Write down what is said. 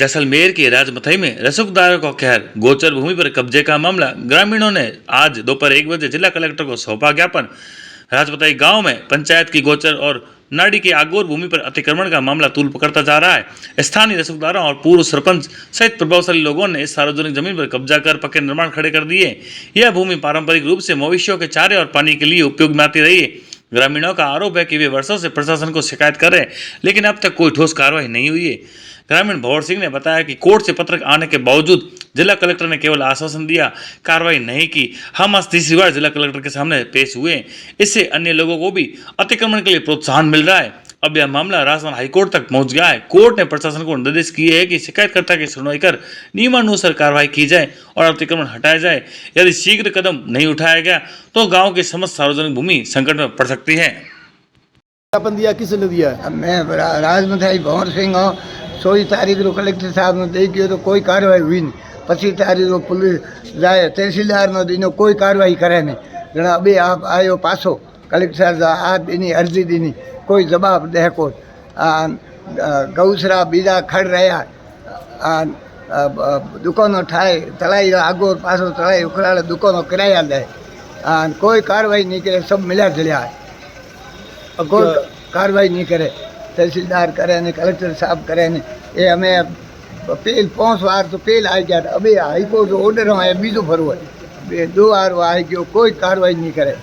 जैसलमेर के राजमथई में रसूखदारों का कहर, गोचर भूमि पर कब्जे का मामला। ग्रामीणों ने आज दोपहर 1 बजे जिला कलेक्टर को सौंपा ज्ञापन। राजमथई गांव में पंचायत की गोचर और नाड़ी की आगोर भूमि पर अतिक्रमण का मामला तूल पकड़ता जा रहा है। स्थानीय रसूखदारों और पूर्व सरपंच सहित प्रभावशाली लोगों ने इस सार्वजनिक जमीन पर कब्जा कर पक्के निर्माण खड़े कर दिए। यह भूमि पारंपरिक रूप से मवेशियों के चारे और पानी के लिए उपयोग में आती रही है। ग्रामीणों का आरोप है कि वे वर्षों से प्रशासन को शिकायत कर रहे हैं, लेकिन अब तक कोई ठोस कार्रवाई नहीं हुई है। ग्रामीण भंवर सिंह ने बताया कि कोर्ट से पत्र आने के बावजूद जिला कलेक्टर ने केवल आश्वासन दिया, कार्रवाई नहीं की। हम आज तीसरी बार जिला कलेक्टर के सामने पेश हुए। इससे अन्य लोगों को भी अतिक्रमण के लिए प्रोत्साहन मिल रहा है। अब यह मामला राजस्थान हाईकोर्ट तक पहुंच गया है। कोर्ट ने प्रशासन को निर्देश किए हैं कि शिकायतकर्ता की सुनवाई कर नियमानुसार कार्रवाई की जाए और अतिक्रमण हटाया जाए। यदि शीघ्र कदम नहीं उठाया गया तो गांव की समस्त सार्वजनिक भूमि संकट में पड़ सकती है। ज्ञापन दिया, किसने दिया है? मैं राजमथाई भंवर सिंह हूँ। 16 तारीख को कलेक्टर साहब ने दे गयो तो कोई कार्रवाई हुई नहीं। 25 तारीख को पुलिस जाए, तहसीलदार ने दीनो कोई कार्रवाई करे नहीं। जना अभी आप आयो पासो कलेक्टर साहब आ दीनी अर्जी दीनी कोई जवाब दे को। गौसरा बीजा खड़ रहा, दुकानों ठाए तलाई आगो पासो तलाई उखड़ा दुकानों किराया दे, कोई कार्रवाई नहीं करे। सब मिला जुलिया है, कोई कार्रवाई नहीं करे। तहसीलदार करे ने, कलेक्टर साहब करे ने। ये हमें पेल 5 बार तो पेल आ गया था। अभी हाईकोर्ट ऑर्डर आया, बीजो फरव है 2 बार आ गयो, कोई कार्रवाई नहीं करे।